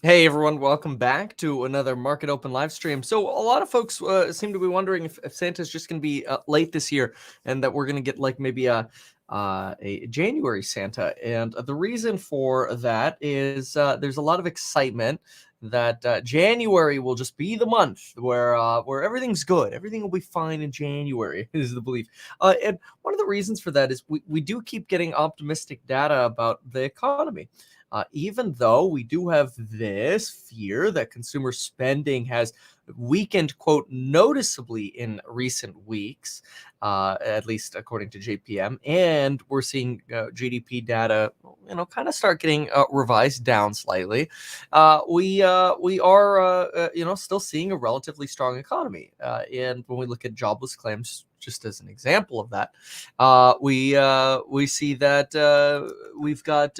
Hey everyone, welcome back to another Market Open live stream. So a lot of folks seem to be wondering if Santa's just going to be late this year, and that we're going to get like maybe a January Santa. And the reason for that is there's a lot of excitement that January will just be the month where everything's good, everything will be fine in January is the belief. And one of the reasons for that is we do keep getting optimistic data about the economy. Even though we do have this fear that consumer spending has weakened, quote, noticeably in recent weeks, at least according to JPM, and we're seeing GDP data, kind of start getting revised down slightly. We are, still seeing a relatively strong economy, and when we look at jobless claims, just as an example of that, we see that we've got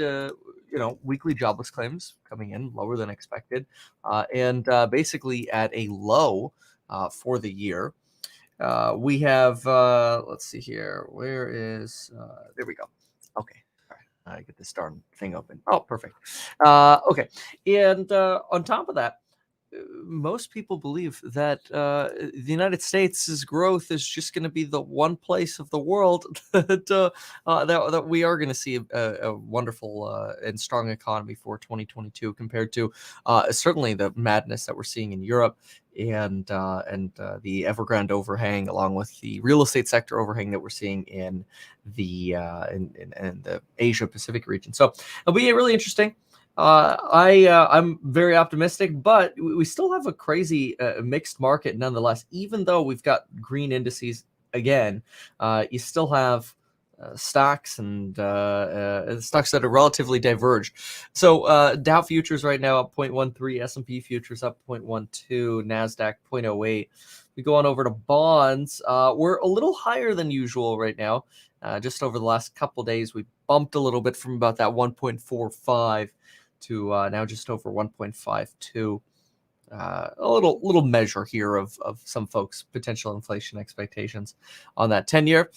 weekly jobless claims coming in lower than expected, and basically at a low for the year. We have, let's see here. Where is, there we go. Okay. All right. I get this darn thing open. Oh, perfect. Okay. And on top of that, most people believe that the United States' growth is just going to be the one place of the world that we are going to see a wonderful and strong economy for 2022 compared to certainly the madness that we're seeing in Europe and the Evergrande overhang, along with the real estate sector overhang that we're seeing in in the Asia Pacific region. So it'll be really interesting. I'm very optimistic, but we still have a crazy mixed market nonetheless. Even though we've got green indices again, you still have stocks and stocks that are relatively diverged. So Dow futures right now up 0.13, S&P futures up 0.12, Nasdaq 0.08. We go on over to bonds. We're a little higher than usual right now. Just over the last couple days, we bumped a little bit from about that 1.45 to now just over 1.52. A little measure here of some folks' potential inflation expectations on that 10-year.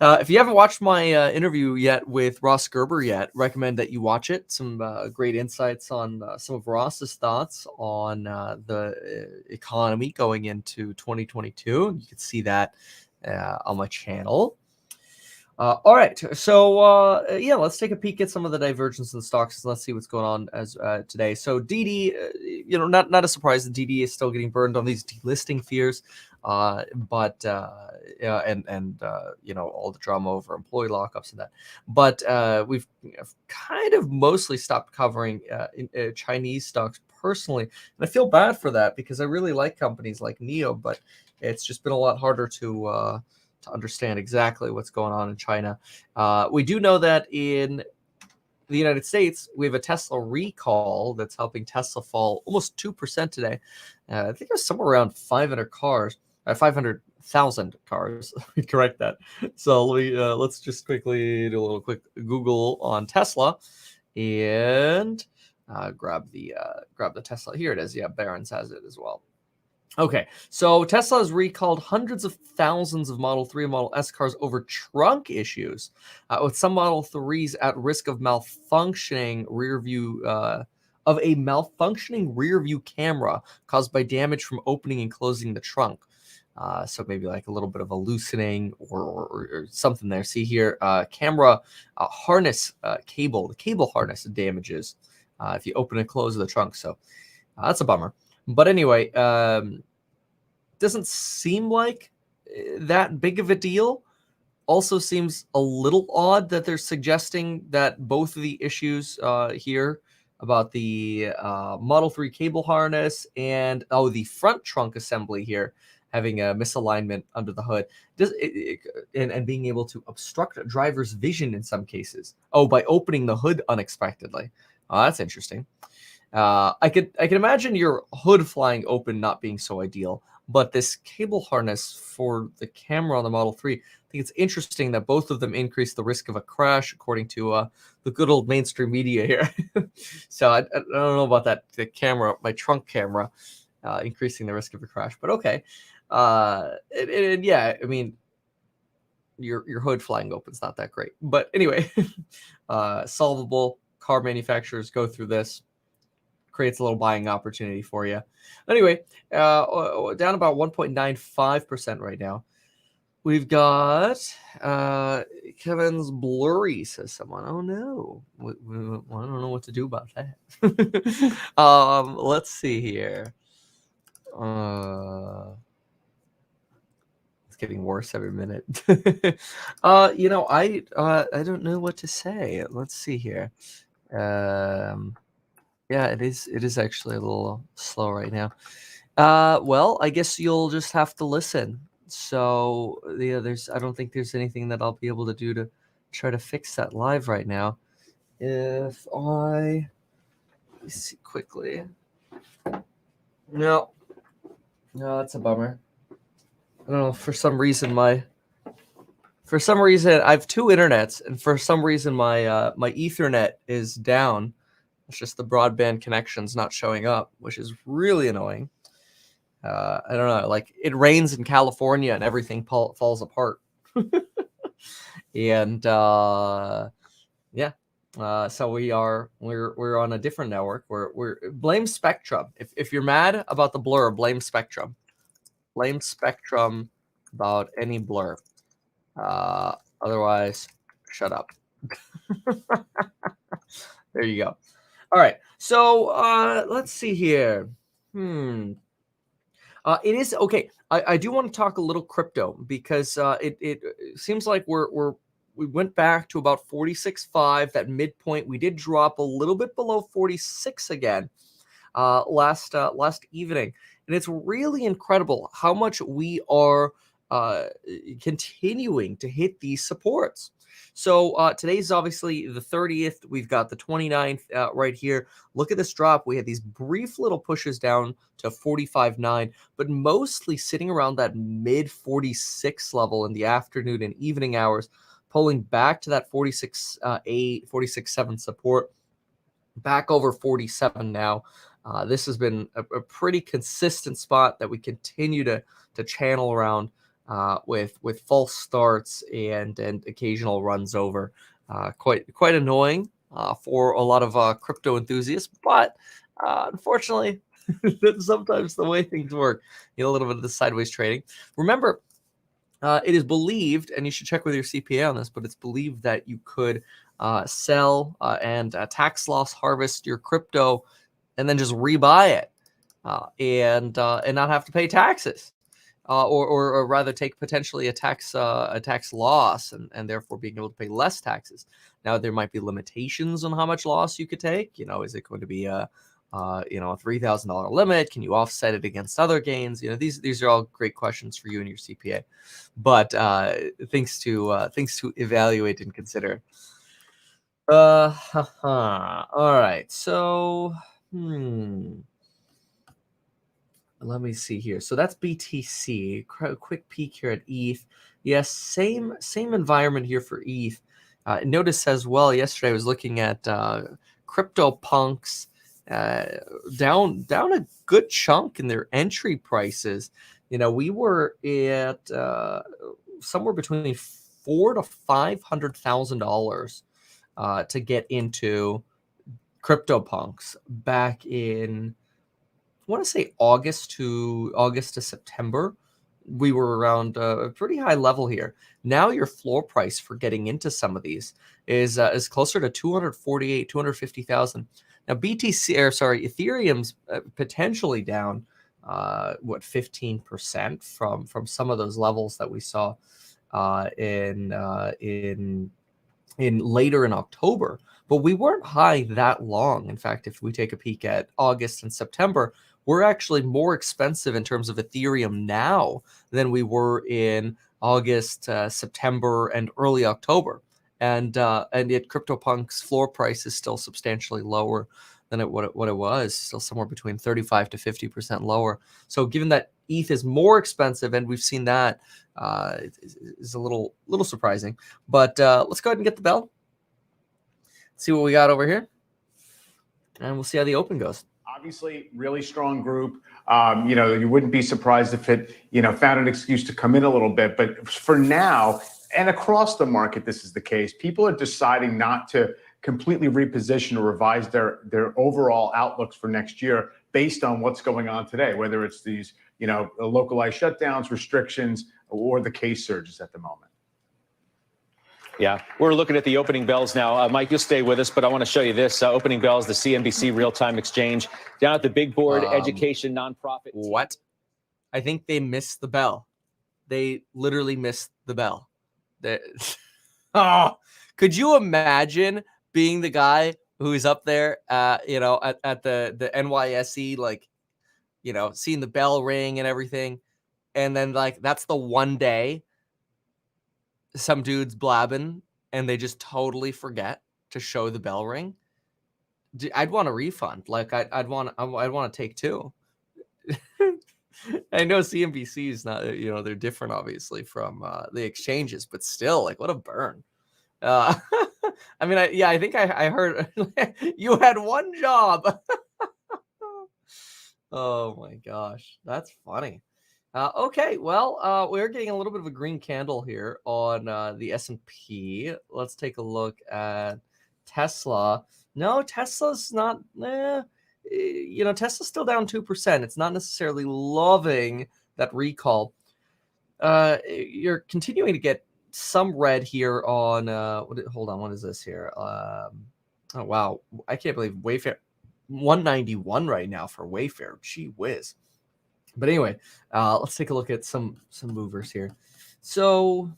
If you haven't watched my interview yet with Ross Gerber yet, recommend that you watch it. Some great insights on some of Ross's thoughts on the economy going into 2022. You can see that on my channel. All right, so yeah, let's take a peek at some of the divergence in the stocks. Let's see what's going on as today. So DD, not a surprise that DD is still getting burned on these delisting fears, but yeah, and all the drama over employee lockups and that. But we've kind of mostly stopped covering Chinese stocks personally, and I feel bad for that because I really like companies like NEO, but it's just been a lot harder to understand exactly what's going on in China. We do know that in the United States, we have a Tesla recall that's helping Tesla fall almost 2% today. I think it was somewhere around 500 cars, 500,000 cars. Correct that. So let's just quickly do a little quick Google on Tesla and grab the Tesla. Here it is. Yeah, Barron's has it as well. Okay, so Tesla has recalled hundreds of thousands of Model 3 and Model S cars over trunk issues, with some Model 3s at risk of malfunctioning rear view camera caused by damage from opening and closing the trunk. So maybe like a little bit of a loosening or something there. See here, camera harness cable, the cable harness damages if you open and close the trunk. So that's a bummer. But anyway, doesn't seem like that big of a deal. Also seems a little odd that they're suggesting that both of the issues here about the Model 3 cable harness and the front trunk assembly here having a misalignment under the hood and being able to obstruct a driver's vision in some cases. By opening the hood unexpectedly. That's interesting. I can imagine your hood flying open not being so ideal, but this cable harness for the camera on the Model 3, I think it's interesting that both of them increase the risk of a crash, according to the good old mainstream media here. So I don't know about that. The camera, my trunk camera, increasing the risk of a crash, but okay. And yeah, I mean, your hood flying open is not that great, but anyway, solvable. Car manufacturers go through this. creates a little buying opportunity for you. Anyway, down about 1.95% right now. We've got Kevin's blurry, says someone. Oh no, I don't know what to do about that. Let's see here. It's getting worse every minute. I don't know what to say. Let's see here. Yeah, it is actually a little slow right now. Well, I guess you'll just have to listen. So yeah, I don't think there's anything that I'll be able to do to try to fix that live right now. Let me see quickly. No, that's a bummer. I don't know, for some reason I have two internets, and for some reason my my Ethernet is down. It's just the broadband connection's not showing up, which is really annoying. I don't know, like it rains in California and everything falls apart. And yeah, so we're on a different network. We're blame Spectrum. If you're mad about the blur, blame Spectrum. Blame Spectrum about any blur. Otherwise, shut up. There you go. All right. So let's see here. It is okay. I do want to talk a little crypto because it seems like we went back to about 46.5, that midpoint. We did drop a little bit below 46 again last evening, and it's really incredible how much we are continuing to hit these supports. So today's obviously the 30th. We've got the 29th right here. Look at this drop. We had these brief little pushes down to 45.9, but mostly sitting around that mid 46 level in the afternoon and evening hours, pulling back to that 46.8, 46.7 support, back over 47 now. This has been a pretty consistent spot that we continue to channel around with false starts and occasional runs over. Quite annoying for a lot of crypto enthusiasts, but unfortunately, that's sometimes the way things work. You know, a little bit of the sideways trading. Remember, it is believed, and you should check with your CPA on this, but it's believed that you could sell and tax loss harvest your crypto and then just rebuy it and not have to pay taxes. Or rather take potentially a tax loss and therefore being able to pay less taxes. Now there might be limitations on how much loss you could take. You know, is it going to be a $3,000 limit? Can you offset it against other gains? You know, these are all great questions for you and your CPA, but things to evaluate and consider. All right, so let me see here. So that's BTC. Quick peek here at ETH. Yes, same environment here for ETH. Notice as well, yesterday I was looking at CryptoPunks down a good chunk in their entry prices. You know, we were at somewhere between $400,000 to $500,000 to get into CryptoPunks back in, I want to say August to September. We were around a pretty high level here. Now your floor price for getting into some of these is closer to 248, 250,000. Now Ethereum's potentially down 15% from some of those levels that we saw in later in October. But we weren't high that long. In fact, if we take a peek at August and September, we're actually more expensive in terms of Ethereum now than we were in August, September, and early October. And yet CryptoPunk's floor price is still substantially lower than what it was, still somewhere between 35 to 50% lower. So given that ETH is more expensive, and we've seen that, is a little surprising. But let's go ahead and get the bell. See what we got over here, and we'll see how the open goes. Obviously, really strong group. You wouldn't be surprised if it, found an excuse to come in a little bit. But for now, and across the market, this is the case. People are deciding not to completely reposition or revise their overall outlooks for next year based on what's going on today, whether it's these, localized shutdowns, restrictions, or the case surges at the moment. Yeah, we're looking at the opening bells now. Mike, you'll stay with us, but I want to show you this. Opening bells, the CNBC real-time exchange. Down at the big board, education, nonprofit. What? I think they missed the bell. They literally missed the bell. Oh, could you imagine being the guy who's up there, at the NYSE, like, seeing the bell ring and everything. And then, like, that's the one day some dude's blabbing and they just totally forget to show the bell ring. I'd want a refund. Like, I'd want to take two. I know CNBC is not, they're different, obviously, from the exchanges, but still, like, what a burn. I mean, I think I heard you had one job. Oh my gosh, that's funny. Okay, well, we're getting a little bit of a green candle here on the S&P. Let's take a look at Tesla. No, Tesla's not. Tesla's still down 2%. It's not necessarily loving that recall. You're continuing to get some red here on. Hold on, what is this here? Oh wow, I can't believe Wayfair 191 right now for Wayfair. Gee whiz. But anyway, let's take a look at some movers here. So,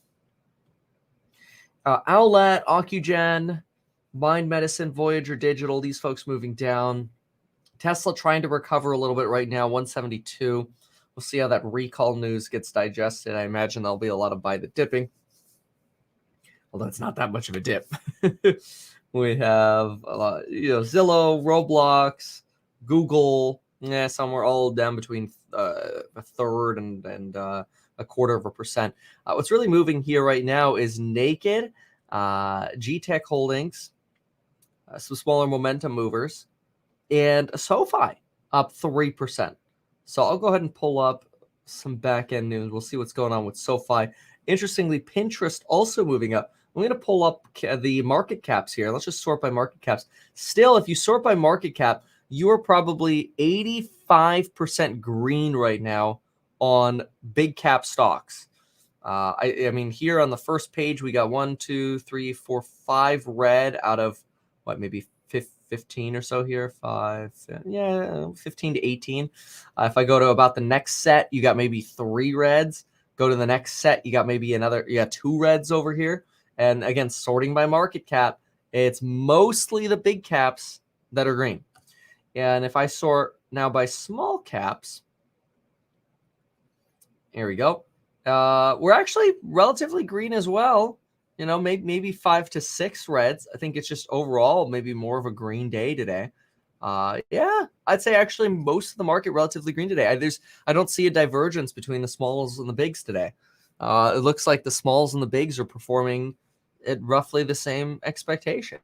Owlet, Ocugen, Mind Medicine, Voyager Digital, these folks moving down. Tesla trying to recover a little bit right now, 172. We'll see how that recall news gets digested. I imagine there'll be a lot of buy the dipping. Although it's not that much of a dip. We have a lot, Zillow, Roblox, Google. Yeah, somewhere all down between a third and a 0.25%. What's really moving here right now is Naked, G-Tech Holdings, some smaller momentum movers, and SoFi up 3%. So I'll go ahead and pull up some back-end news. We'll see what's going on with SoFi. Interestingly, Pinterest also moving up. I'm going to pull up the market caps here. Let's just sort by market caps. Still, if you sort by market cap, you are probably 85% green right now on big cap stocks. I mean, here on the first page, we got 1, 2, 3, 4, 5 red out of maybe 15 or so here. 15 to 18. If I go to about the next set, you got maybe 3 reds. Go to the next set, you got maybe another, 2 reds over here. And again, sorting by market cap, it's mostly the big caps that are green. And if I sort now by small caps, here we go. We're actually relatively green as well. Maybe 5 to 6 reds. I think it's just overall maybe more of a green day today. Yeah, I'd say actually most of the market relatively green today. I don't see a divergence between the smalls and the bigs today. It looks like the smalls and the bigs are performing at roughly the same expectation.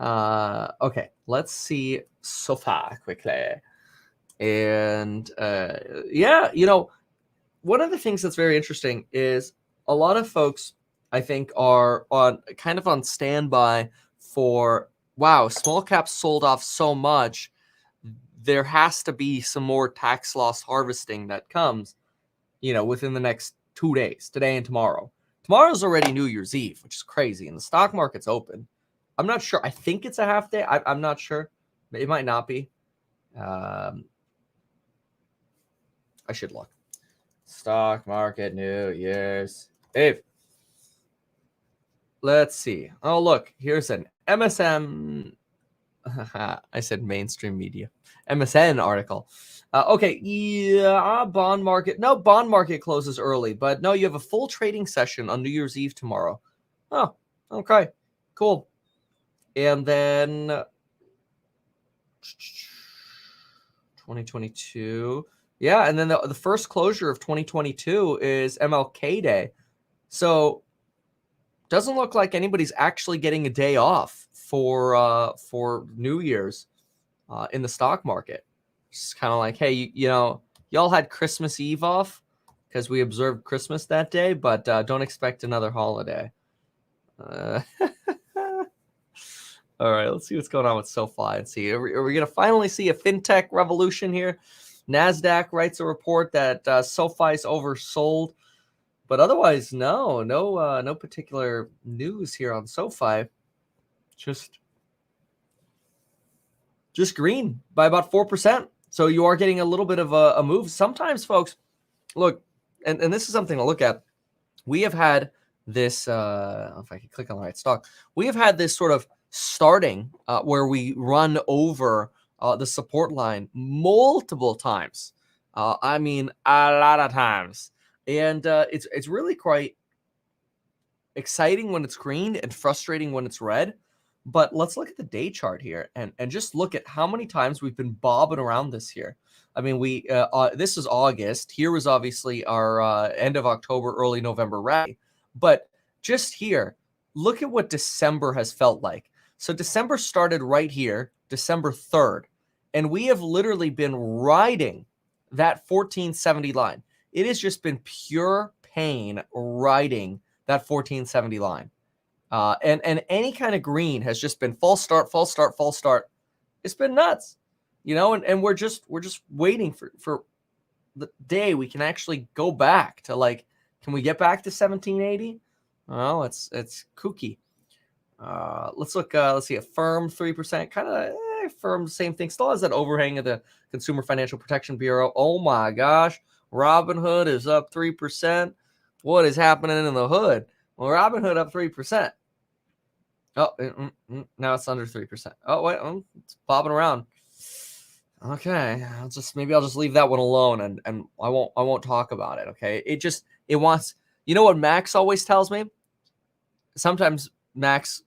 Okay, let's see SoFi quickly. And one of the things that's very interesting is a lot of folks, I think, are on standby for, wow, small caps sold off so much. There has to be some more tax loss harvesting that comes, within the next 2 days, today and tomorrow. Tomorrow's already New Year's Eve, which is crazy, and the stock market's open. I'm not sure. I think it's a half day. I'm not sure. It might not be. I should look. Stock market New Year's Eve. Let's see. Oh, look. Here's an MSM. I said mainstream media. MSN article. Okay. Yeah. Bond market. No, bond market closes early. But no, you have a full trading session on New Year's Eve tomorrow. Oh, okay. Cool. And then 2022. Yeah, and then the first closure of 2022 is MLK Day. So doesn't look like anybody's actually getting a day off for New Year's in the stock market. It's kind of like, hey, y'all had Christmas Eve off because we observed Christmas that day, but don't expect another holiday. All right, let's see what's going on with SoFi and see. Are we going to finally see a fintech revolution here? NASDAQ writes a report that SoFi is oversold, but otherwise, no particular news here on SoFi. Just green by about 4%. So you are getting a little bit of a move. Sometimes, folks, look, and this is something to look at. We have had this, if I can click on the right stock, we have had this sort of starting where we run over the support line multiple times. I mean, a lot of times. And it's really quite exciting when it's green and frustrating when it's red. But let's look at the day chart here and just look at how many times we've been bobbing around this here. I mean, this is August. Here was obviously our end of October, early November rally. But just here, look at what December has felt like. So December started right here, December 3rd. And we have literally been riding that 1470 line. It has just been pure pain riding that 1470 line. And any kind of green has just been false start, false start, false start. It's been nuts, and we're just waiting for the day we can actually go back to, like, can we get back to 1780? Well, it's kooky. Let's look. Let's see, a firm 3%, kind of firm, same thing. Still has that overhang of the Consumer Financial Protection Bureau. Oh my gosh, Robinhood is up 3%. What is happening in the hood? Well, Robinhood up 3%. Oh, now it's under 3%. Oh, wait, it's bobbing around. Okay, I'll just leave that one alone, and I won't talk about it. Okay, it wants. You know what Max always tells me? Sometimes Max,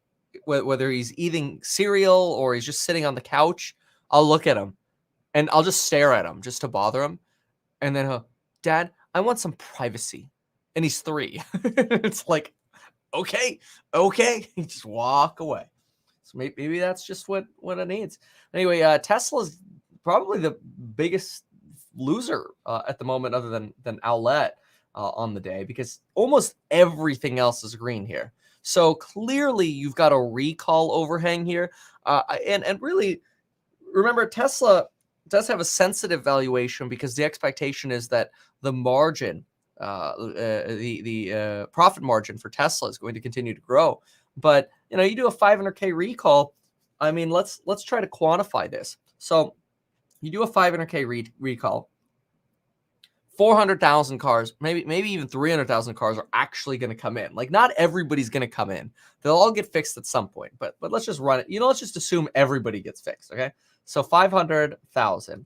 whether he's eating cereal or he's just sitting on the couch, I'll look at him, and I'll just stare at him just to bother him, and then he'll, Dad, I want some privacy, and he's 3. It's like, okay, you just walk away. So maybe that's just what it needs. Anyway, Tesla's probably the biggest loser at the moment, other than Owlet on the day, because almost everything else is green here. So clearly you've got a recall overhang here. And really, remember, Tesla does have a sensitive valuation because the expectation is that the margin, the profit margin for Tesla is going to continue to grow. But you do a 500K recall. I mean, let's try to quantify this. So you do a 500K recall. 400,000 cars, maybe even 300,000 cars are actually going to come in. Like, not everybody's going to come in. They'll all get fixed at some point. But let's just run it. Let's just assume everybody gets fixed. Okay, so 500,000.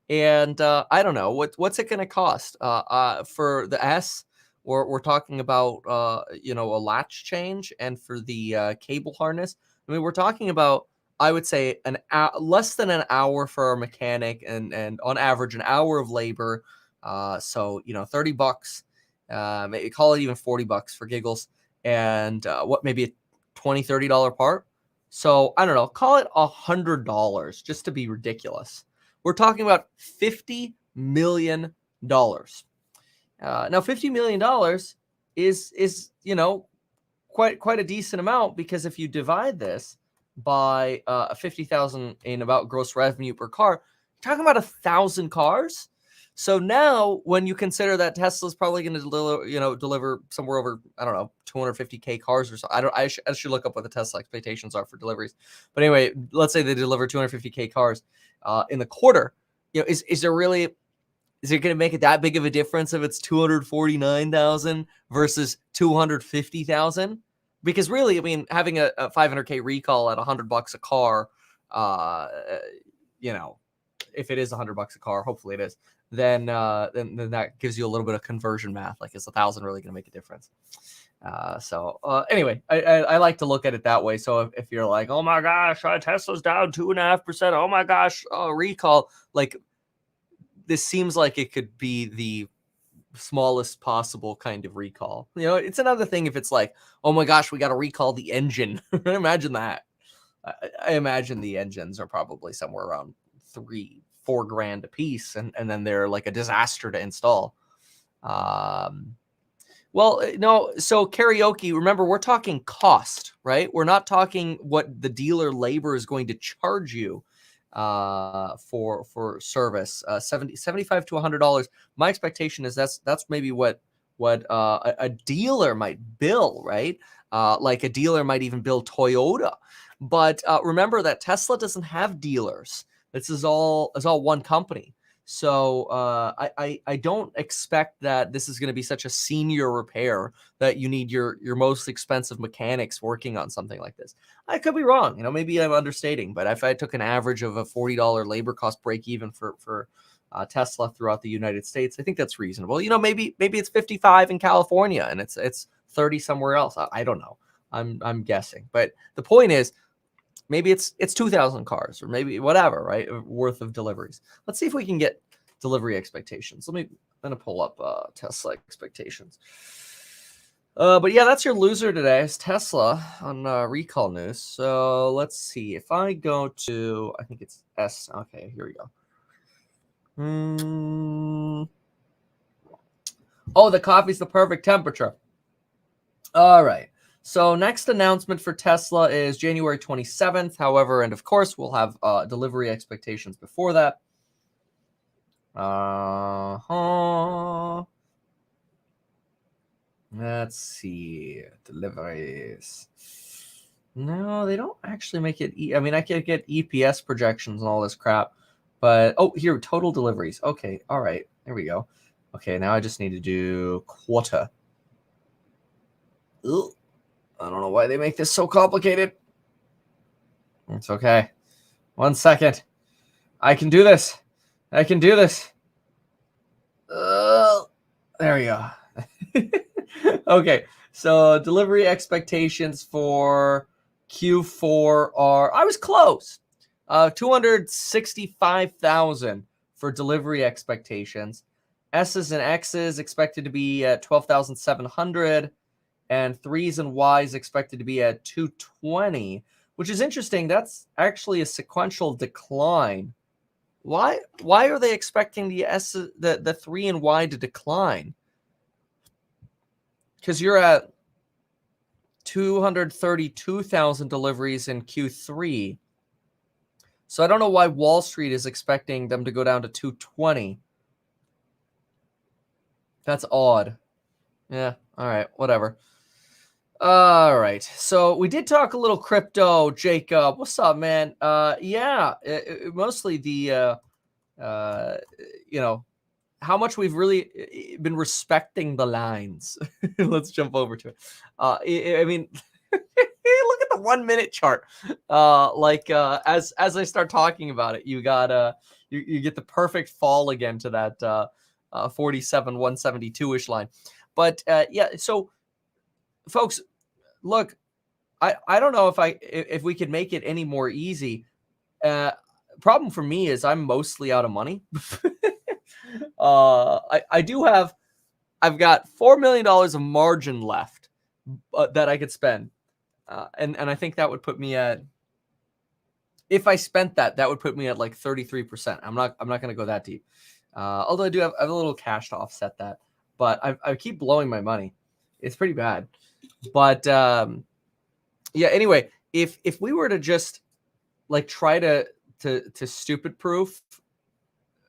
And I don't know what's it going to cost for the S. We're talking about a latch change, and for the cable harness, I mean, we're talking about, I would say, less than an hour for a mechanic, and on average an hour of labor. So $30, maybe call it even $40 for giggles, and maybe a $20-$30 part. So I don't know, call it $100 just to be ridiculous. We're talking about $50 million. Now, $50 million is quite a decent amount, because if you divide this by 50,000 in about gross revenue per car, you're talking about 1,000 cars. So now, when you consider that Tesla's probably going to deliver somewhere over, I don't know, 250K cars or so. I should look up what the Tesla expectations are for deliveries. But anyway, let's say they deliver 250K cars in the quarter. Is it going to make it that big of a difference if it's 249,000 versus 250,000? Because really, I mean, having a 500K recall at $100 a car, if it is $100 a car, hopefully it is, then that gives you a little bit of conversion math. Like, is 1,000 really going to make a difference? Anyway, I like to look at it that way. So if you're like, oh my gosh, Tesla's down 2.5%. Oh my gosh, recall. Like, this seems like it could be the smallest possible kind of recall. It's another thing if it's like, oh my gosh, we got to recall the engine. Imagine that. I imagine the engines are probably somewhere around $3-4 grand a piece, and then they're like a disaster to install. Well, no. So karaoke, remember, we're talking cost, right? We're not talking what the dealer labor is going to charge you for service. 75 to $100. My expectation is that's maybe what a dealer might bill, right? Like a dealer might even bill Toyota. But remember that Tesla doesn't have dealers. This is all one company. So I don't expect that this is going to be such a senior repair that you need your most expensive mechanics working on something like this. I could be wrong. Maybe I'm understating, but if I took an average of a $40 labor cost break even for Tesla throughout the United States, I think that's reasonable. Maybe it's 55 in California and it's 30 somewhere else. I don't know. I'm guessing, but the point is, maybe it's 2,000 cars or maybe whatever, right? Worth of deliveries. Let's see if we can get delivery expectations. I'm going to pull up Tesla expectations. But yeah, that's your loser today. It's Tesla on recall news. So let's see. If I go to, I think it's S. Okay, here we go. Oh, the coffee's the perfect temperature. All right. So next announcement for Tesla is January 27th. However, and of course, we'll have delivery expectations before that. Let's see. Deliveries. No, they don't actually make it. I mean, I could get EPS projections and all this crap. But, here, total deliveries. Okay, all right. There we go. Okay, now I just need to do quarter. Ugh. I don't know why they make this so complicated. It's okay. 1 second. I can do this. I can do this. There we go. Okay, so delivery expectations for Q4 are, I was close. 265,000 for delivery expectations. S's and X's expected to be at 12,700. And 3s and Y's expected to be at 220, which is interesting. That's actually a sequential decline. Why are they expecting the 3 and Y to decline? Because you're at 232,000 deliveries in Q3. So I don't know why Wall Street is expecting them to go down to 220. That's odd. Yeah, all right, whatever. All right. So we did talk a little crypto, Jacob. What's up, man? Yeah, mostly the how much we've really been respecting the lines. Let's jump over to it. I mean, look at the 1 minute chart. As I start talking about it, you got you get the perfect fall again to that 47 172-ish line. But yeah, so folks, look, I don't know if we could make it any more easy. Problem for me is I'm mostly out of money. I've got $4 million of margin left that I could spend. And I think that would put me at, if I spent that would put me at like 33%. I'm not going to go that deep. Although I do have a little cash to offset that, but I keep blowing my money. It's pretty bad. But yeah, anyway, if we were to just like try to stupid proof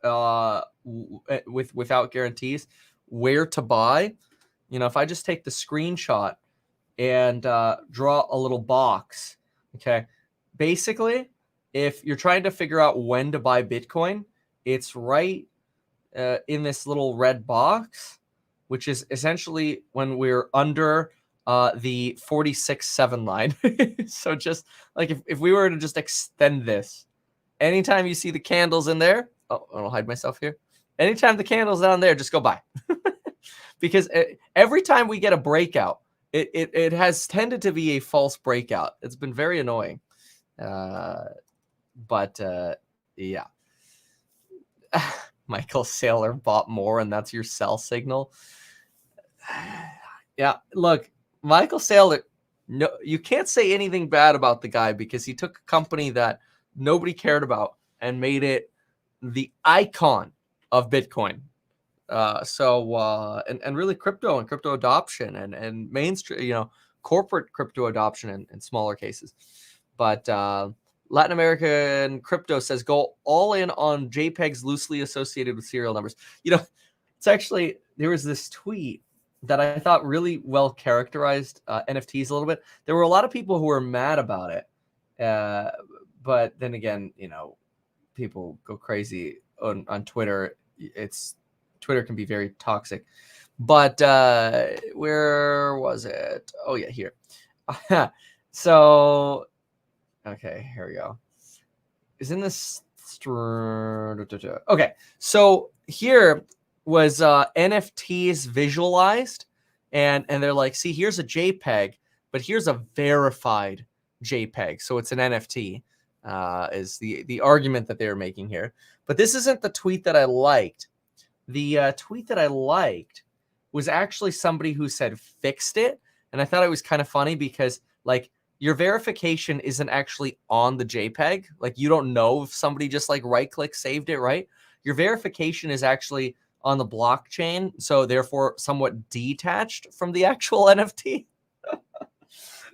without guarantees where to buy, if I just take the screenshot and draw a little box, okay, basically if you're trying to figure out when to buy Bitcoin, it's right in this little red box, which is essentially when we're under the 46.7 line. So just like if we were to just extend this, anytime you see the candles in there, I'll hide myself here. Anytime the candle's down there, just go buy. Because every time we get a breakout, it has tended to be a false breakout. It's been very annoying. But yeah. Michael Saylor bought more, and that's your sell signal. Yeah, look, Michael Saylor, no, you can't say anything bad about the guy because he took a company that nobody cared about and made it the icon of Bitcoin. And really crypto and crypto adoption and mainstream, corporate crypto adoption in smaller cases. But Latin American crypto says go all in on JPEGs loosely associated with serial numbers. It's actually, there was this tweet that I thought really well characterized NFTs a little bit. There were a lot of people who were mad about it. But then again, people go crazy on Twitter. Twitter can be very toxic. But where was it? Oh yeah, here. So okay, here we go. Isn't this okay? So here was NFTs visualized, and they're like, see, here's a JPEG, but here's a verified JPEG, so it's an NFT. Is the argument that they're making here? But this isn't the tweet that I liked. The tweet that I liked was actually somebody who said fixed it, and I thought it was kind of funny because like your verification isn't actually on the JPEG. Like you don't know if somebody just like right click saved it, right? Your verification is actually on the blockchain, so therefore somewhat detached from the actual NFT.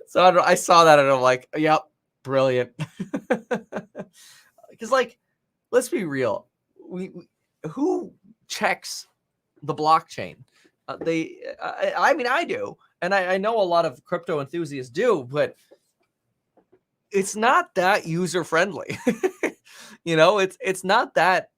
So I saw that and I'm like, yep, brilliant. Because like, let's be real, who checks the blockchain? I mean, I do, and I know a lot of crypto enthusiasts do, but it's not that user friendly. It's not that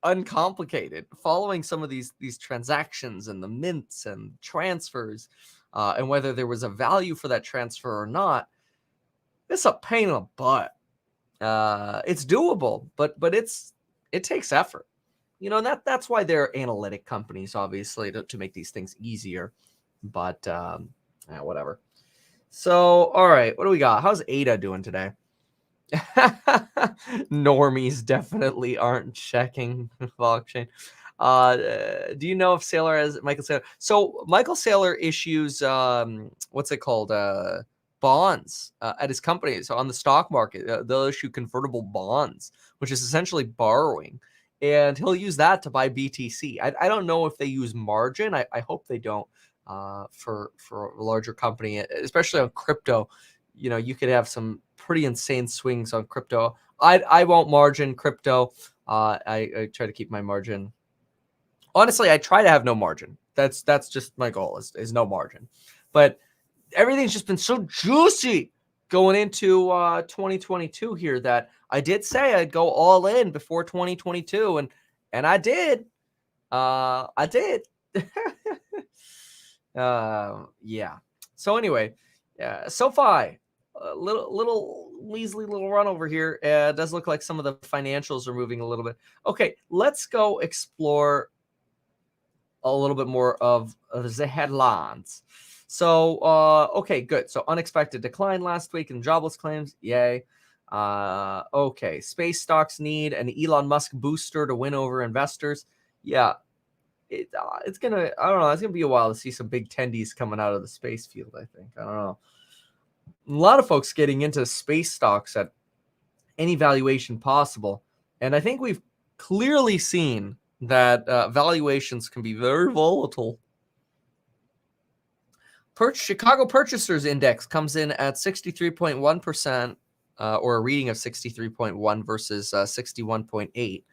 uncomplicated following some of these transactions and the mints and transfers, and whether there was a value for that transfer or not. It's a pain in the butt. It's doable, but it takes effort. And that's why they're analytic companies, obviously, to make these things easier. But whatever. So, all right, what do we got? How's Ada doing today? Normies definitely aren't checking blockchain. Do you know if Saylor has Michael Saylor? So Michael Saylor issues what's it called? Bonds at his company. So on the stock market, they'll issue convertible bonds, which is essentially borrowing. And he'll use that to buy BTC. I don't know if they use margin. I hope they don't for a larger company, especially on crypto. You could have some pretty insane swings on crypto. I won't margin crypto. I try to keep my margin. Honestly, I try to have no margin. That's just my goal is no margin. But everything's just been so juicy going into 2022 here that I did say I'd go all in before 2022, and I did. I did. Yeah. So anyway, SoFi, a little measly little run over here. It does look like some of the financials are moving a little bit. Okay, let's go explore a little bit more of the headlines. So, okay, good. So unexpected decline last week in jobless claims. Yay. Okay, space stocks need an Elon Musk booster to win over investors. Yeah, it's gonna, I don't know, it's gonna be a while to see some big tendies coming out of the space field, I think. I don't know. A lot of folks getting into space stocks at any valuation possible. And I think we've clearly seen that valuations can be very volatile. Chicago Purchasers Index comes in at 63.1%, or a reading of 63.1 versus 61.8.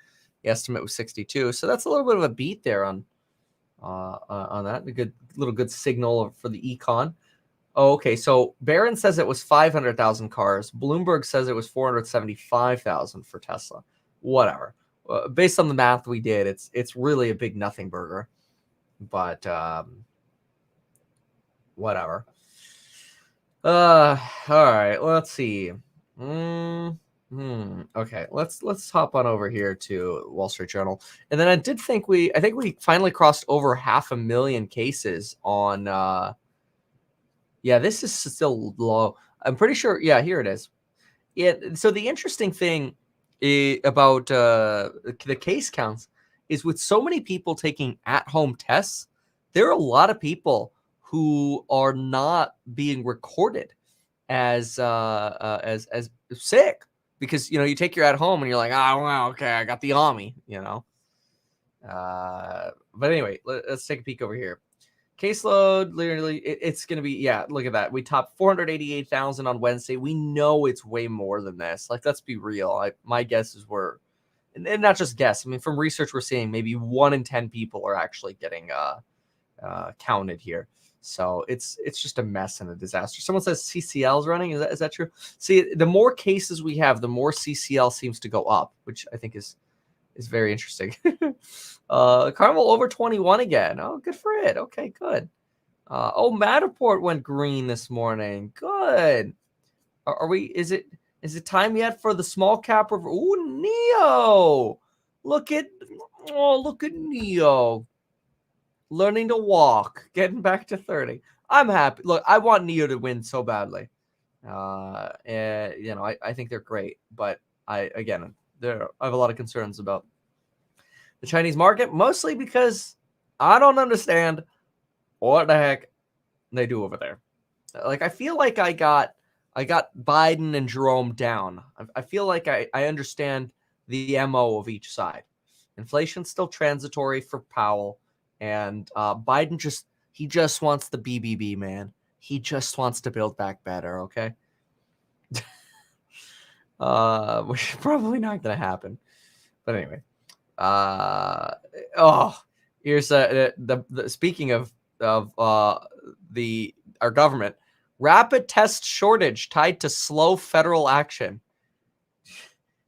The estimate was 62. So that's a little bit of a beat there on that. A good signal for the econ. Oh, okay. So Barron says it was 500,000 cars. Bloomberg says it was 475,000 for Tesla. Whatever. Based on the math we did, it's really a big nothing burger. But whatever. All right. Let's see. Okay. Let's hop on over here to Wall Street Journal. And then I think we finally crossed over 500,000 cases on. Yeah, this is still low. I'm pretty sure. Yeah, here it is. Yeah. So the interesting thing about the case counts is with so many people taking at-home tests, there are a lot of people who are not being recorded as sick because you take your at home and you're like, oh well, okay, I got the army, But anyway, let's take a peek over here. Caseload, literally, it's going to be, yeah, look at that. We topped 488,000 on Wednesday. We know it's way more than this. Like, let's be real. My guess is and not just guess. I mean, from research, we're seeing maybe 1 in 10 people are actually getting counted here. So it's just a mess and a disaster. Someone says CCL is running. Is that true? See, the more cases we have, the more CCL seems to go up, which I think is very interesting. Carnival over 21 again. Oh, good for it. Okay, good. Matterport went green this morning. Good. Are we? Is it time yet for the small cap? Ooh, Neo. Look at Neo. Learning to walk, getting back to 30. I'm happy. Look, I want Neo to win so badly. And I think they're great, but I have a lot of concerns about the Chinese market, mostly because I don't understand what the heck they do over there. Like, I feel like I got Biden and Jerome down. I feel like I understand the MO of each side. Inflation's still transitory for Powell, and Biden just wants the BBB, man. He just wants to build back better, okay? Which is probably not going to happen. But anyway. Here's the speaking of our government, rapid test shortage tied to slow federal action.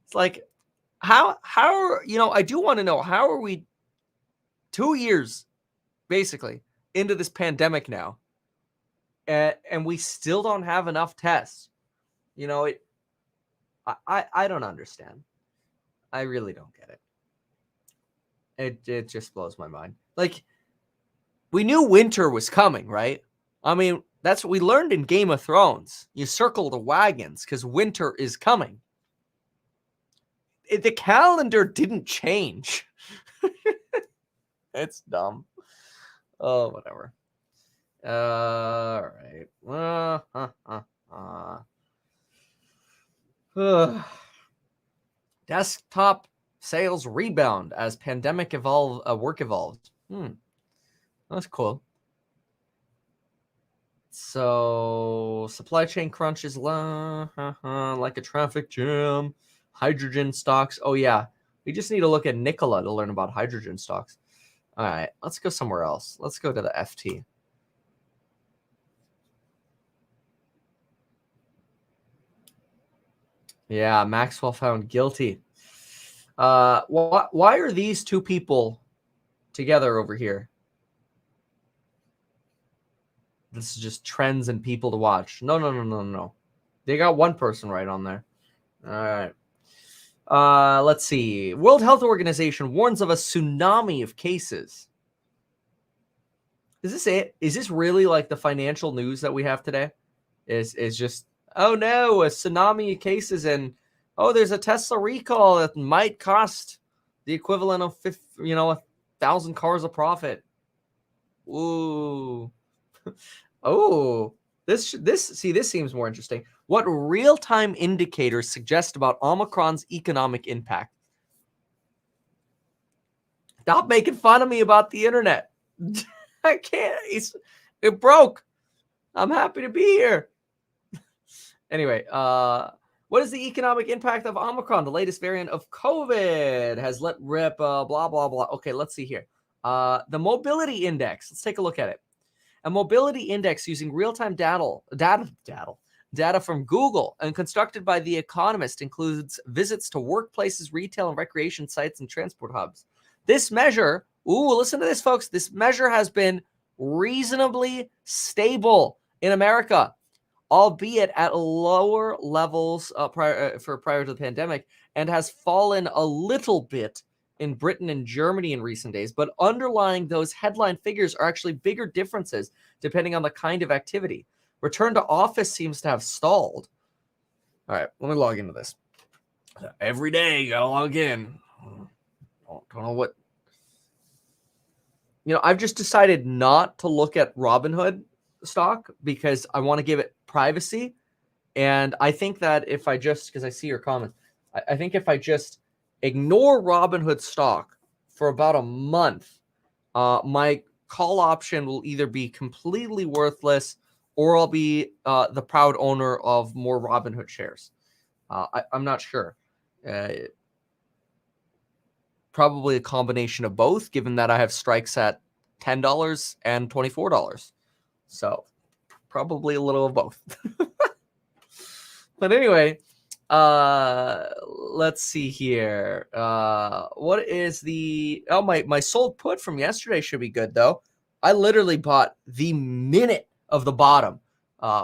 It's like, how I do want to know, how are we 2 years basically into this pandemic now, and we still don't have enough tests? I don't understand. I really don't get it. It just blows my mind. Like, we knew winter was coming, right? I mean, that's what we learned in Game of Thrones. You circle the wagons because winter is coming. The calendar didn't change. It's dumb. Oh, whatever. All right. Desktop sales rebound as pandemic work evolved. That's cool. So supply chain crunch is like a traffic jam. Hydrogen stocks. Oh yeah, we just need to look at Nikola to learn about hydrogen stocks. All right, let's go somewhere else. Let's go to the FT. Yeah, Maxwell found guilty. Why are these two people together over here? This is just trends and people to watch. No. They got one person right on there. All right. Let's see. World Health Organization warns of a tsunami of cases. Is this it? Is this really like the financial news that we have today? Is just, oh no, a tsunami of cases, and oh, there's a Tesla recall that might cost the equivalent of 1,000 cars of profit. Ooh. Oh, this seems more interesting. What real-time indicators suggest about Omicron's economic impact? Stop making fun of me about the internet. I can't. It broke. I'm happy to be here. Anyway, what is the economic impact of Omicron, the latest variant of COVID? Has let rip, blah, blah, blah. Okay, let's see here. The mobility index. Let's take a look at it. A mobility index using real-time data from Google and constructed by The Economist includes visits to workplaces, retail and recreation sites, and transport hubs. This measure, listen to this, folks. This measure has been reasonably stable in America, albeit at lower levels prior to the pandemic, and has fallen a little bit in Britain and Germany in recent days. But underlying those headline figures are actually bigger differences depending on the kind of activity. Return to office seems to have stalled. All right, let me log into this. Every day, you gotta log in. Don't know what. I've just decided not to look at Robinhood stock because I want to give it privacy. And I think that if I just, because I see your comments, I think if I just ignore Robinhood stock for about a month, my call option will either be completely worthless or I'll be the proud owner of more Robinhood shares. I'm not sure. Probably a combination of both, given that I have strikes at $10 and $24. So probably a little of both. But anyway, let's see here. What is the my sold put from yesterday should be good though. I literally bought the minute of the bottom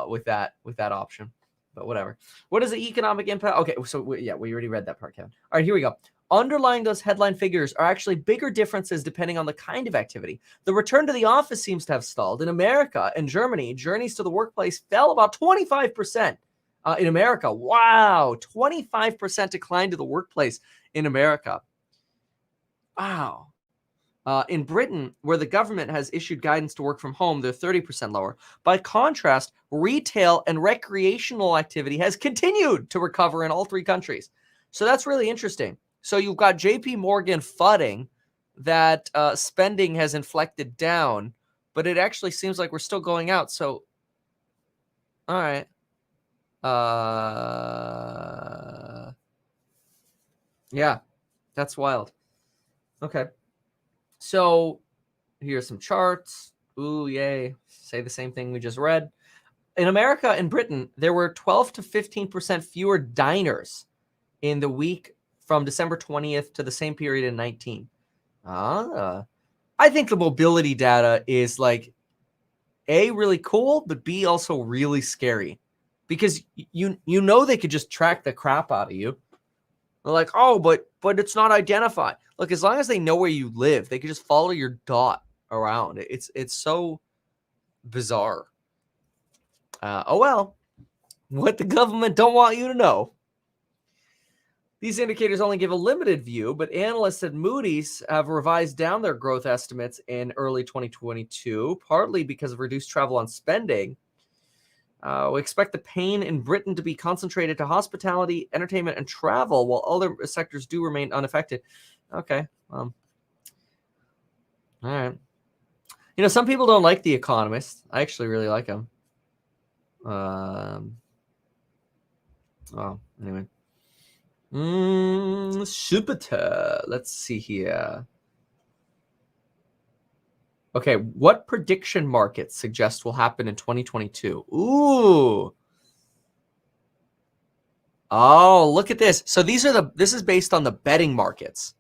with that option. But whatever. What is the economic impact? Okay, so we already read that part, Kevin. All right, here we go. Underlying those headline figures are actually bigger differences depending on the kind of activity. The return to the office seems to have stalled. In America and Germany, journeys to the workplace fell about 25%. In America, wow, 25% decline to the workplace in America. Wow. In Britain, where the government has issued guidance to work from home, they're 30% lower. By contrast, retail and recreational activity has continued to recover in all three countries. So that's really interesting. So you've got JP Morgan fudding that spending has inflected down, but it actually seems like we're still going out. So, all right. Yeah, that's wild. Okay. So here's some charts. Ooh, yay. Say the same thing we just read. In America and Britain, there were 12 to 15% fewer diners in the week from December 20th to the same period in 19. I think the mobility data is like A, really cool, but B, also really scary. Because you know they could just track the crap out of you. They're like, oh, but it's not identified. Look, as long as they know where you live, they can just follow your dot around. It's so bizarre. Oh well, what the government don't want you to know. These indicators only give a limited view, but analysts at Moody's have revised down their growth estimates in early 2022, partly because of reduced travel and spending. We expect the pain in Britain to be concentrated to hospitality, entertainment, and travel, while other sectors do remain unaffected. Okay. All right. You know, some people don't like The Economist. I actually really like him. Anyway. Super. Let's see here. Okay, what prediction markets suggest will happen in 2022? Ooh. Oh, look at this. So this is based on the betting markets.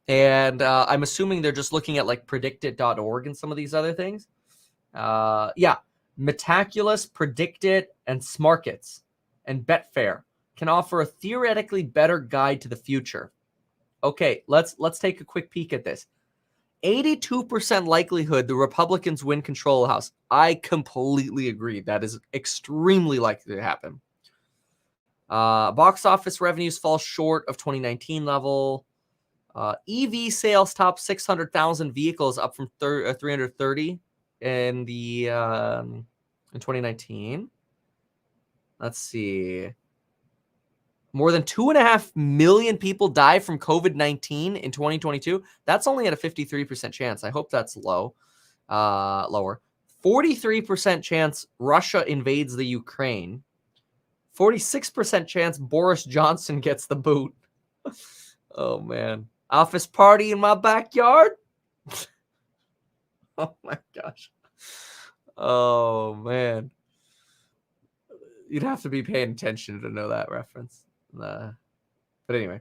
And I'm assuming they're just looking at like predictit.org and some of these other things. Yeah. Metaculus, Predictit, and Smarkets and Betfair can offer a theoretically better guide to the future. Okay, let's take a quick peek at this. 82% likelihood the Republicans win control of the House. I completely agree. That is extremely likely to happen. Box office revenues fall short of 2019 level. EV sales top 600,000 vehicles, up from 330 in 2019. Let's see. More than 2.5 million people die from COVID-19 in 2022. That's only at a 53% chance. I hope that's lower. 43% chance Russia invades the Ukraine. 46% chance Boris Johnson gets the boot. Oh, man. Office party in my backyard? Oh, my gosh. Oh, man. You'd have to be paying attention to know that reference. But anyway,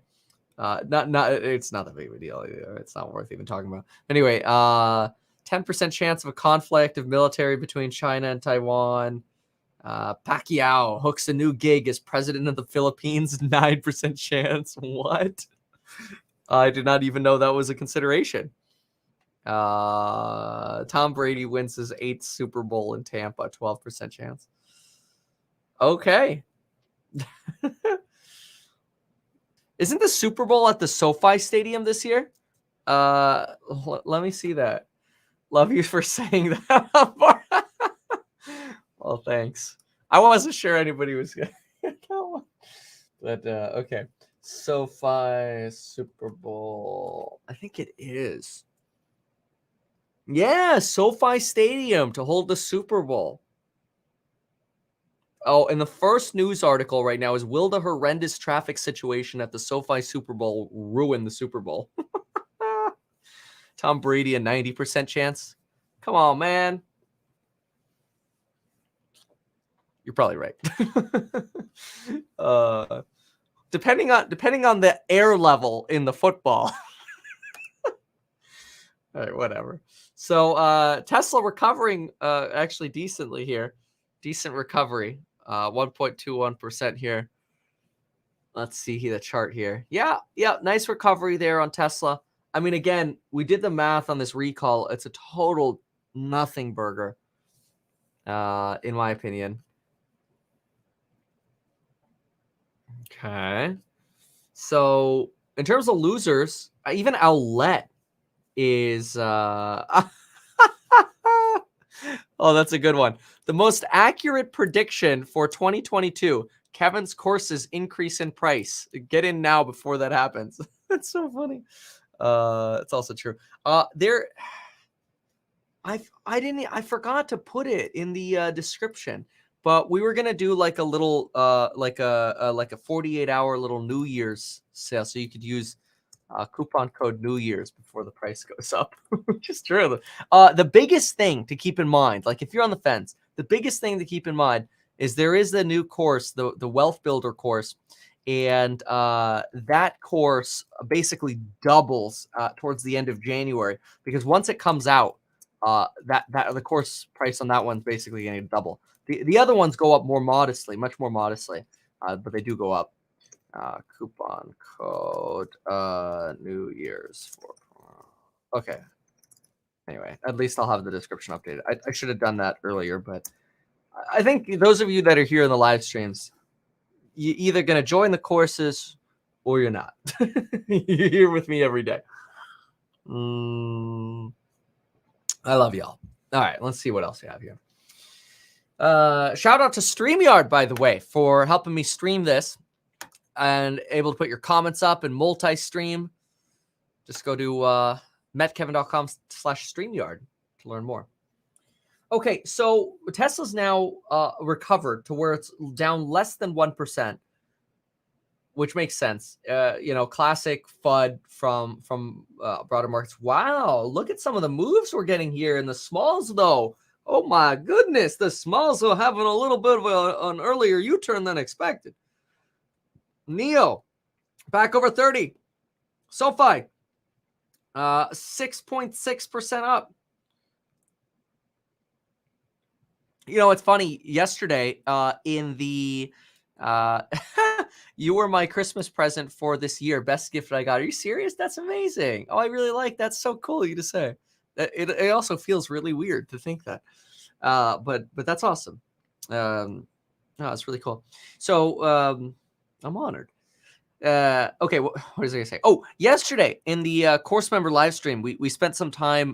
it's not that big of a deal either. It's not worth even talking about. Anyway, 10% chance of a conflict of military between China and Taiwan. Pacquiao hooks a new gig as president of the Philippines. 9% chance. What? I did not even know that was a consideration. Tom Brady wins his 8th Super Bowl in Tampa. 12% chance. Okay. Isn't the Super Bowl at the SoFi Stadium this year? Let me see that. Love you for saying that. Well, thanks. I wasn't sure anybody was going to. But, okay. SoFi Super Bowl. I think it is. Yeah, SoFi Stadium to hold the Super Bowl. Oh, and the first news article right now is, will the horrendous traffic situation at the SoFi Super Bowl ruin the Super Bowl? Tom Brady, a 90% chance. Come on, man. You're probably right. Depending on the air level in the football. All right, whatever. So Tesla recovering actually decently here. Decent recovery. 1.21% here. Let's see the chart here. Yeah, nice recovery there on Tesla. I mean, again, we did the math on this recall. It's a total nothing burger, in my opinion. Okay. So in terms of losers, even Owlet is oh, that's a good one. The most accurate prediction for 2022, Kevin's courses increase in price. Get in now before that happens. That's so funny. It's also true. There I forgot to put it in the description, but we were gonna do like a little like a 48-hour little New Year's sale, so you could use coupon code New Year's before the price goes up, which is true. The biggest thing to keep in mind, like if you're on the fence, the biggest thing to keep in mind is there is the new course, the Wealth Builder course, and that course basically doubles towards the end of January, because once it comes out, that the course price on that one's basically going to double. The other ones go up more modestly, much more modestly, but they do go up. Coupon code New Year's for. Okay. Anyway, at least I'll have the description updated. I should have done that earlier, but I think those of you that are here in the live streams, you're either going to join the courses or you're not. You're here with me every day. I love y'all. All right, let's see what else we have here. Shout out to StreamYard, by the way, for helping me stream this and able to put your comments up and multi-stream. Just go to metkevin.com/StreamYard to learn more. Okay, so Tesla's now recovered to where it's down less than 1%, which makes sense. Classic FUD from broader markets. Wow, look at some of the moves we're getting here in the smalls, though. Oh my goodness, the smalls are having a little bit of an earlier U-turn than expected. NEO, back over 30. SoFi, 6.6% up. It's funny. Yesterday, in the you were my Christmas present for this year. Best gift I got. Are you serious? That's amazing. Oh, I really like. That's so cool of you to say. It also feels really weird to think that, but that's awesome. No, it's really cool. So I'm honored. Okay, what was I gonna say? Oh, yesterday in the course member live stream, we spent some time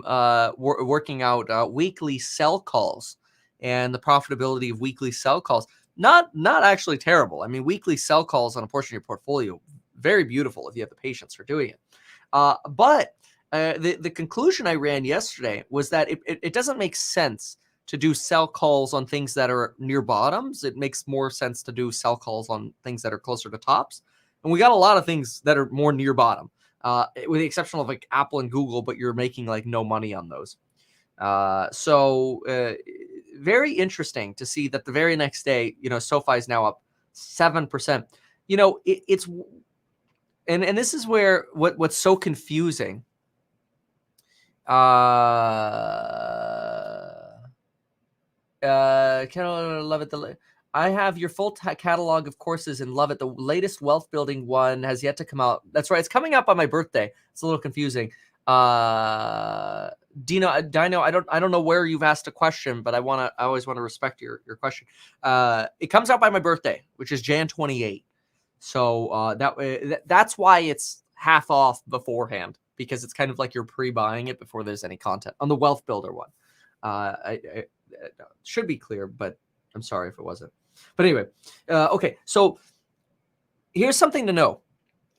working out weekly sell calls and the profitability of weekly sell calls. Not actually terrible. I mean, weekly sell calls on a portion of your portfolio, very beautiful if you have the patience for doing it. But the conclusion I ran yesterday was that it doesn't make sense to do sell calls on things that are near bottoms. It makes more sense to do sell calls on things that are closer to tops. And we got a lot of things that are more near bottom, with the exception of like Apple and Google, but you're making like no money on those. So very interesting to see that the very next day, SoFi is now up 7%. It's and this is where what's so confusing. Can I love it? I have your full catalog of courses and love it. The latest wealth building one has yet to come out. That's right. It's coming up on my birthday. It's a little confusing. Dino, I don't know where you've asked a question, but I always want to respect your question. It comes out by my birthday, which is Jan 28. So that's why it's half off beforehand, because it's kind of like you're pre-buying it before there's any content on the wealth builder one. It should be clear, but I'm sorry if it wasn't. But anyway, okay. So here's something to know.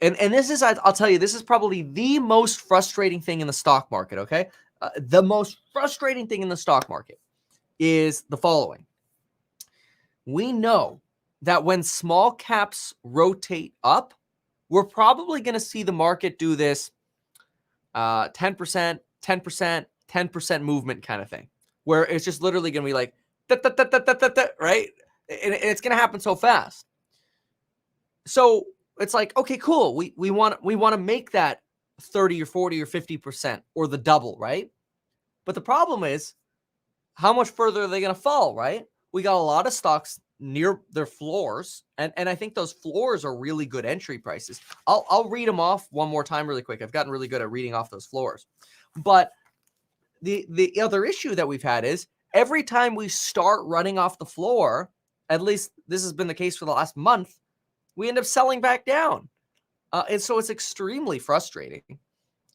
and this is, I'll tell you, this is probably the most frustrating thing in the stock market, okay? The most frustrating thing in the stock market is the following. We know that when small caps rotate up, we're probably going to see the market do this 10%, 10%, 10% movement kind of thing, where it's just literally going to be like, right? And it's going to happen so fast. So it's like, okay, cool. We want to make that 30 or 40 or 50% or the double, right? But the problem is, how much further are they going to fall, right? We got a lot of stocks near their floors, and I think those floors are really good entry prices. I'll read them off one more time really quick. I've gotten really good at reading off those floors. But the other issue that we've had is every time we start running off the floor, at least this has been the case for the last month, we end up selling back down. And so it's extremely frustrating.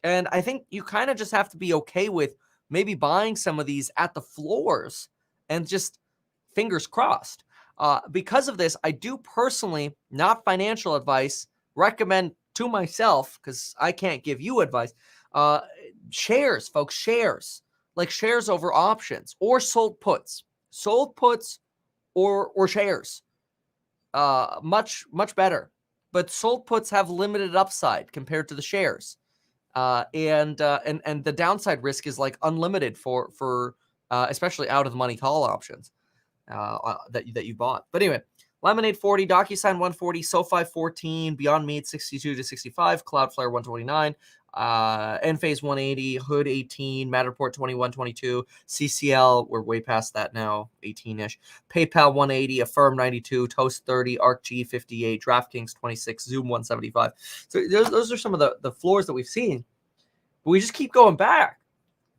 And I think you kind of just have to be okay with maybe buying some of these at the floors and just fingers crossed. Because of this, I do personally, not financial advice, recommend to myself, because I can't give you advice, shares, folks, shares. Like shares over options or sold puts. Sold puts or shares. Much better. But sold puts have limited upside compared to the shares. And the downside risk is like unlimited for especially out of the money call options that you bought. But anyway, Lemonade 40, DocuSign 140, SoFi 14, Beyond Meat 62 to 65, Cloudflare 129, Enphase 180, Hood 18, Matterport 21, 22, CCL, we're way past that now, 18-ish, PayPal 180, Affirm 92, Toast 30, ArcG 58, DraftKings 26, Zoom 175. So those are some of the floors that we've seen. But we just keep going back.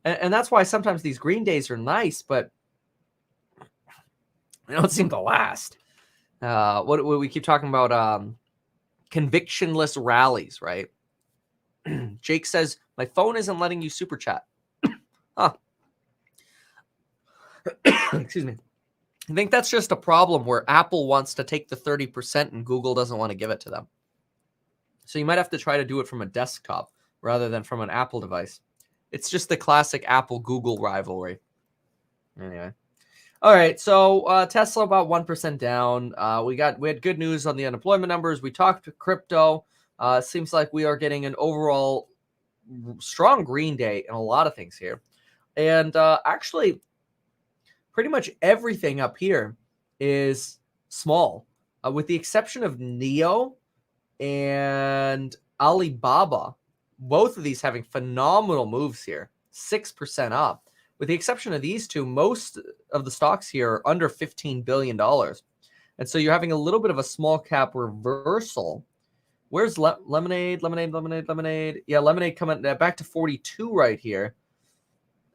And that's why sometimes these green days are nice, but they don't seem to last. What we keep talking about, convictionless rallies, right? Jake says, my phone isn't letting you super chat. Huh. Excuse me. I think that's just a problem where Apple wants to take the 30% and Google doesn't want to give it to them. So you might have to try to do it from a desktop rather than from an Apple device. It's just the classic Apple-Google rivalry. Anyway. All right, so Tesla about 1% down. We had good news on the unemployment numbers. We talked crypto. Seems like we are getting an overall strong green day in a lot of things here. And actually, pretty much everything up here is small, with the exception of NEO and Alibaba. Both of these having phenomenal moves here, 6% up. With the exception of these two, most of the stocks here are under $15 billion. And so you're having a little bit of a small cap reversal. Where's Lemonade? Yeah, Lemonade coming back to 42 right here.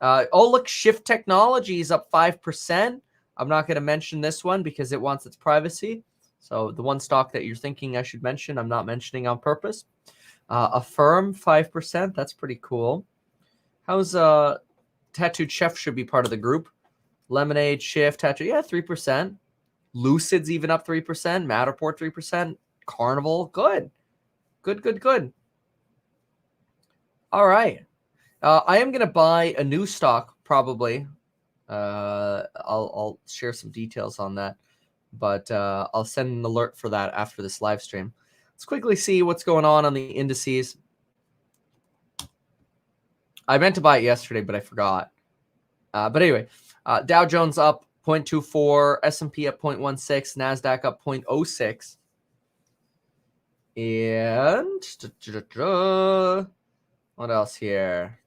Oh, look, Shift Technology is up 5%. I'm not going to mention this one because it wants its privacy. So the one stock that you're thinking I should mention, I'm not mentioning on purpose. Affirm 5%. That's pretty cool. How's Tattooed Chef should be part of the group. Lemonade, Shift, Tattoo, yeah, 3%. Lucid's even up 3%. Matterport 3%. Carnival, good. Good. All right. I am going to buy a new stock probably. I'll share some details on that, but I'll send an alert for that after this live stream. Let's quickly see what's going on the indices. I meant to buy it yesterday, but I forgot. But anyway, Dow Jones up 0.24, S&P up 0.16, NASDAQ up 0.06. And what else here?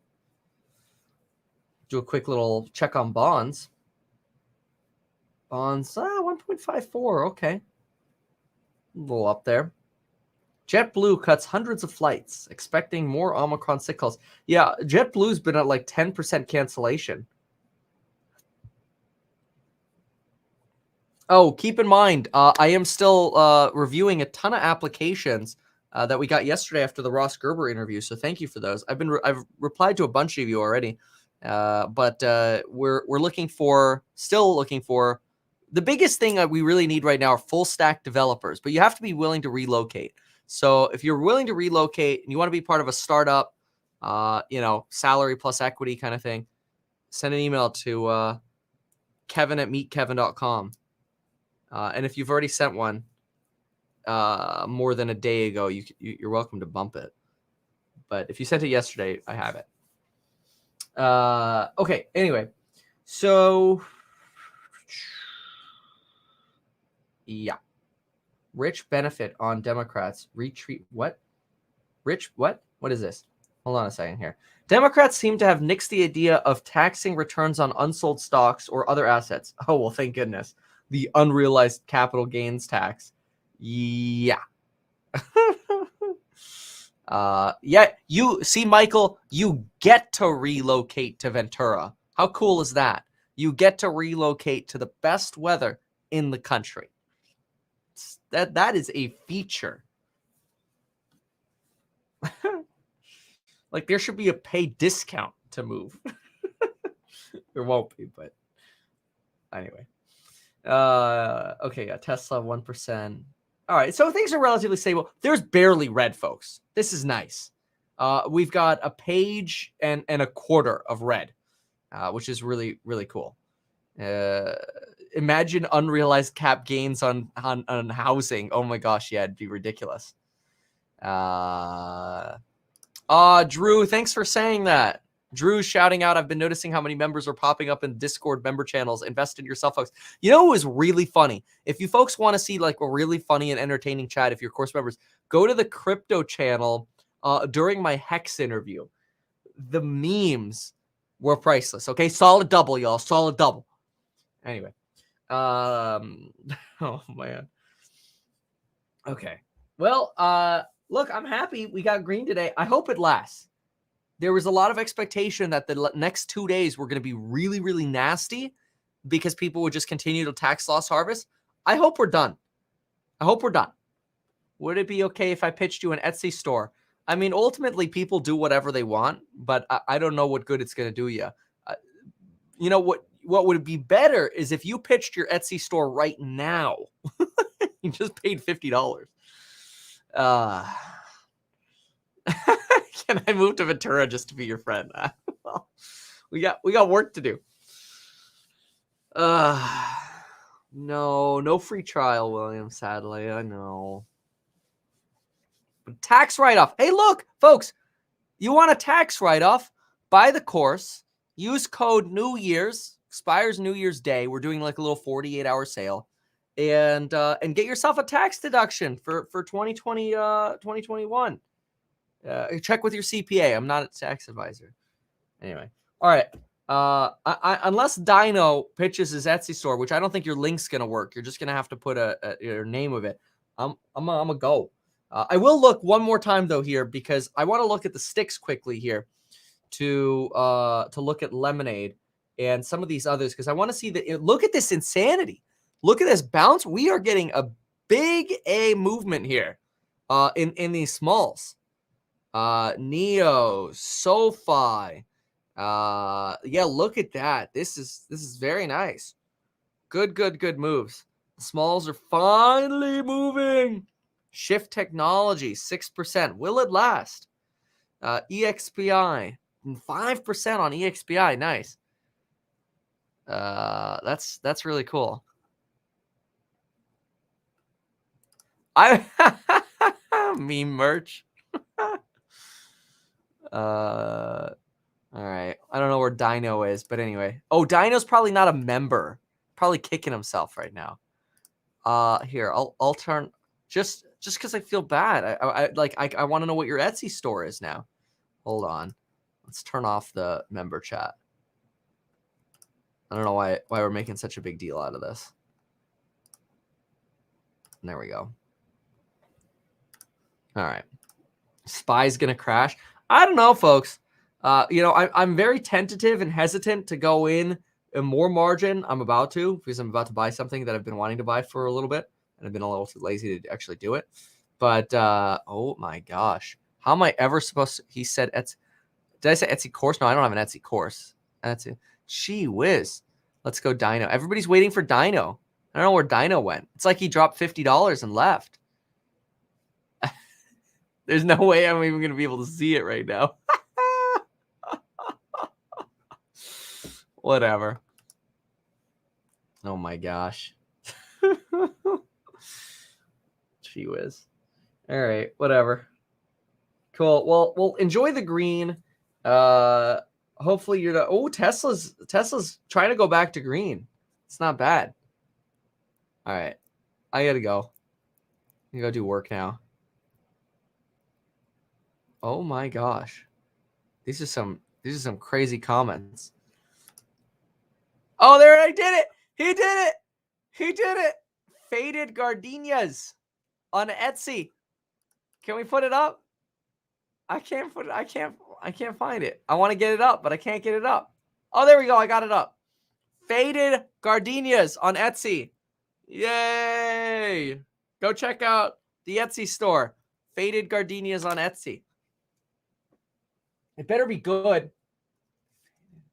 Do a quick little check on bonds. Bonds, 1.54. Okay. A little up there. JetBlue cuts hundreds of flights, expecting more Omicron sick calls. Yeah, JetBlue's been at like 10% cancellation. Oh, keep in mind, I am still reviewing a ton of applications that we got yesterday after the Ross Gerber interview. So thank you for those. I've replied to a bunch of you already, but we're still looking for the biggest thing that we really need right now are full stack developers. But you have to be willing to relocate. So if you're willing to relocate and you want to be part of a startup, salary plus equity kind of thing, send an email to kevin@meetkevin.com. And if you've already sent one more than a day ago, you're welcome to bump it. But if you sent it yesterday, I have it. Okay, anyway. So, yeah. Rich benefit on Democrats. Retreat. What? Rich, what? What is this? Hold on a second here. Democrats seem to have nixed the idea of taxing returns on unsold stocks or other assets. Oh, well, thank goodness. The unrealized capital gains tax. Yeah. Yeah, you see, Michael, you get to relocate to Ventura. How cool is that? You get to relocate to the best weather in the country. That is a feature. Like, there should be a pay discount to move. There won't be, but anyway. Okay, yeah, Tesla 1%. All right, so things are relatively stable. There's barely red, folks. This is nice. We've got a page and a quarter of red, which is really, really cool. Imagine unrealized cap gains on housing. Oh my gosh, yeah, it'd be ridiculous. Drew, thanks for saying that. Drew's shouting out, I've been noticing how many members are popping up in Discord member channels. Invest in yourself, folks. You know what was really funny? If you folks want to see like a really funny and entertaining chat, if you're course members, go to the crypto channel during my Hex interview. The memes were priceless. Okay, solid double, y'all. Solid double. Anyway. Oh, man. Okay. Well, look, I'm happy we got green today. I hope it lasts. There was a lot of expectation that the next 2 days were going to be really, really nasty because people would just continue to tax loss harvest. I hope we're done. I hope we're done. Would it be okay if I pitched you an Etsy store? I mean, ultimately, people do whatever they want, but I don't know what good it's going to do you. You know what would be better is if you pitched your Etsy store right now. You just paid $50. Can I move to Ventura just to be your friend? Well, we got work to do. No free trial, William, sadly. I know. But tax write-off. Hey, look, folks, you want a tax write-off? Buy the course. Use code New Year's. Expires New Year's Day. We're doing like a little 48-hour sale. And get yourself a tax deduction for 2020, 2021. Check with your CPA. I'm not a tax advisor. Anyway, all right. Unless Dino pitches his Etsy store, which I don't think your link's gonna work. You're just gonna have to put your name of it. I'm a go. I will look one more time though here because I want to look at the sticks quickly here to look at Lemonade and some of these others because I want to see that. Look at this insanity. Look at this bounce. We are getting a big A movement here in these smalls. Neo, SoFi. Yeah, look at that. This is very nice. Good moves. The smalls are finally moving. Shift Technology, 6%. Will it last? EXPI, 5% on EXPI. Nice. That's really cool. Meme merch. All right. I don't know where Dino is, but anyway. Oh, Dino's probably not a member. Probably kicking himself right now. Here, I'll turn just because I feel bad. I want to know what your Etsy store is now. Hold on. Let's turn off the member chat. I don't know why we're making such a big deal out of this. And there we go. All right. Spy's gonna crash. I don't know, folks. I'm very tentative and hesitant to go in more margin. I'm about to because I'm about to buy something that I've been wanting to buy for a little bit, and I've been a little too lazy to actually do it. But oh my gosh, how am I ever supposed to? He said Etsy. Did I say Etsy course? No, I don't have an Etsy course. Etsy. Gee whiz. Let's go Dino. Everybody's waiting for Dino. I don't know where Dino went. It's like he dropped $50 and left. There's no way I'm even going to be able to see it right now. Whatever. Oh my gosh. Gee whiz. All right, whatever. Cool. Well, enjoy the green. Hopefully you're not. Oh, Tesla's trying to go back to green. It's not bad. All right, I gotta go. I gotta go do work now. Oh my gosh, these are some crazy comments. Oh, there, I did it. He did it. He did it. Faded gardenias on Etsy. Can we put it up? I can't put it. I can't find it. I want to get it up, but I can't get it up. Oh, there we go. I got it up. Faded gardenias on Etsy. Yay! Go check out the Etsy store. Faded gardenias on Etsy. It better be good. Faded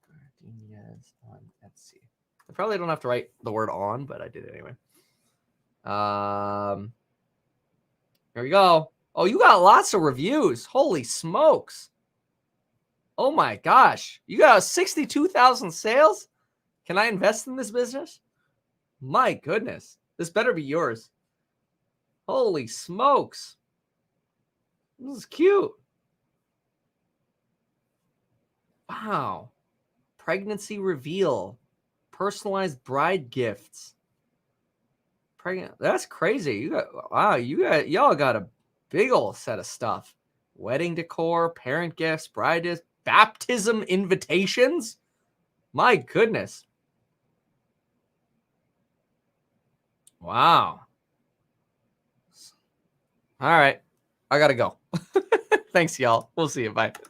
gardenias on Etsy. I probably don't have to write the word on, but I did it anyway. Here we go. Oh, you got lots of reviews. Holy smokes. Oh my gosh. You got 62,000 sales? Can I invest in this business? My goodness. This better be yours. Holy smokes. This is cute. Wow. Pregnancy reveal. Personalized bride gifts. Pregnant. That's crazy. Y'all got a big old set of stuff. Wedding decor, parent gifts, bride gifts, baptism invitations. My goodness. Wow. All right. I got to go. Thanks, y'all. We'll see you. Bye.